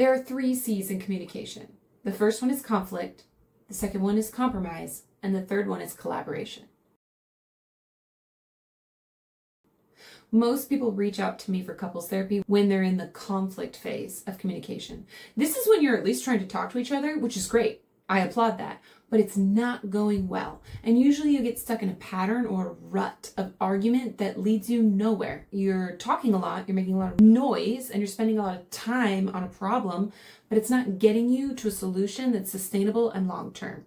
There are 3 C's in communication. The first one is conflict, the second one is compromise, and the third one is collaboration. Most people reach out to me for couples therapy when they're in the conflict phase of communication. This is when you're at least trying to talk to each other, which is great. I applaud that, but it's not going well. And usually you get stuck in a pattern or a rut of argument that leads you nowhere. You're talking a lot, you're making a lot of noise, and you're spending a lot of time on a problem, but it's not getting you to a solution that's sustainable and long-term.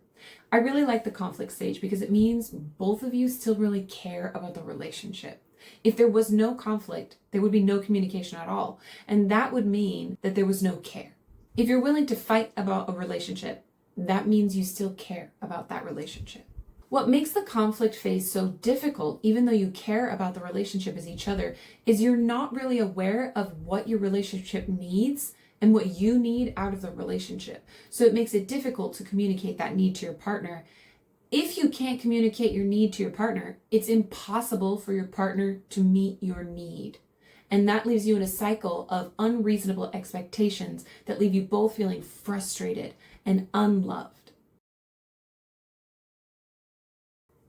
I really like the conflict stage because it means both of you still really care about the relationship. If there was no conflict, there would be no communication at all. And that would mean that there was no care. If you're willing to fight about a relationship, that means you still care about that relationship. What makes the conflict phase so difficult, even though you care about the relationship as each other, is you're not really aware of what your relationship needs and what you need out of the relationship. So it makes it difficult to communicate that need to your partner. If you can't communicate your need to your partner, it's impossible for your partner to meet your need. And that leaves you in a cycle of unreasonable expectations that leave you both feeling frustrated and unloved.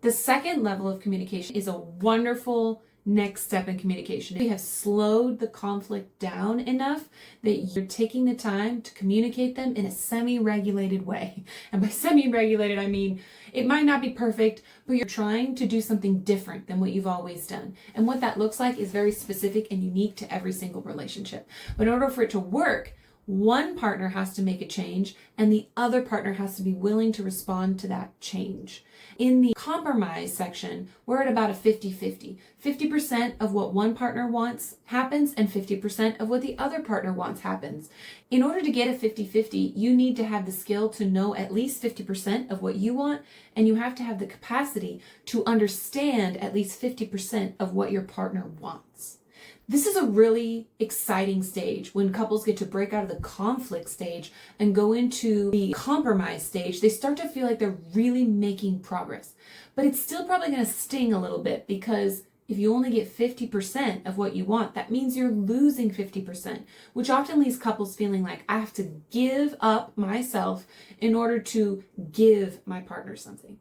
The second level of communication is a wonderful next step in communication. You have slowed the conflict down enough that you're taking the time to communicate them in a semi-regulated way. And by semi-regulated, I mean it might not be perfect, but you're trying to do something different than what you've always done. And what that looks like is very specific and unique to every single relationship. But in order for it to work, one partner has to make a change and the other partner has to be willing to respond to that change. In the compromise section, we're at about a 50-50. 50% of what one partner wants happens and 50% of what the other partner wants happens. In order to get a 50-50, you need to have the skill to know at least 50% of what you want, and you have to have the capacity to understand at least 50% of what your partner wants. This is a really exciting stage when couples get to break out of the conflict stage and go into the compromise stage. They start to feel like they're really making progress, but it's still probably going to sting a little bit because if you only get 50% of what you want, that means you're losing 50%, which often leaves couples feeling like I have to give up myself in order to give my partner something.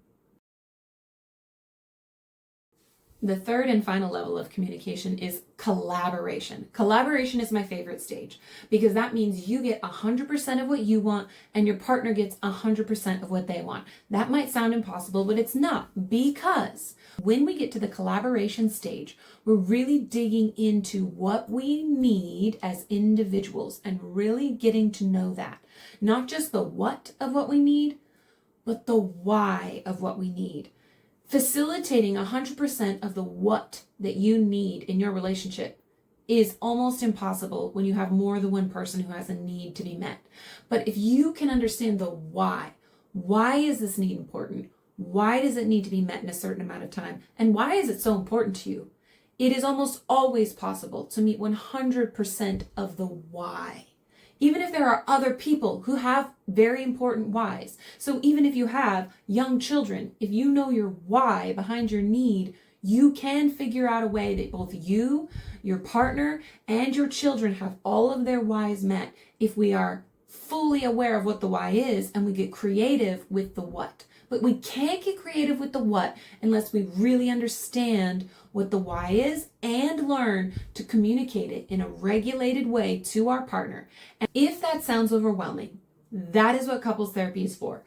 The third and final level of communication is collaboration. Collaboration is my favorite stage because that means you get 100% of what you want and your partner gets 100% of what they want. That might sound impossible, but it's not, because when we get to the collaboration stage, we're really digging into what we need as individuals and really getting to know that. Not just the what of what we need, but the why of what we need. Facilitating 100% of the what that you need in your relationship is almost impossible when you have more than one person who has a need to be met. But if you can understand the why is this need important? Why does it need to be met in a certain amount of time? And why is it so important to you? It is almost always possible to meet 100% of the why. Even if there are other people who have very important whys. So even if you have young children, if you know your why behind your need, you can figure out a way that both you, your partner, and your children have all of their whys met if we are fully aware of what the why is and we get creative with the what. But we can't get creative with the what unless we really understand what the why is and learn to communicate it in a regulated way to our partner. And if that sounds overwhelming, that is what couples therapy is for.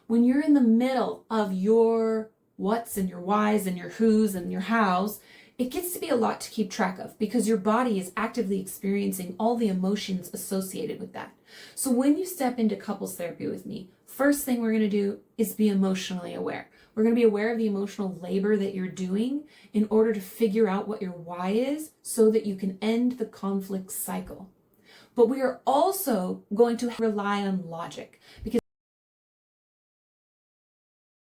When you're in the middle of your what's and your whys and your who's and your how's, it gets to be a lot to keep track of because your body is actively experiencing all the emotions associated with that. So when you step into couples therapy with me, first thing we're going to do is be emotionally aware. We're going to be aware of the emotional labor that you're doing in order to figure out what your why is so that you can end the conflict cycle. But we are also going to rely on logic because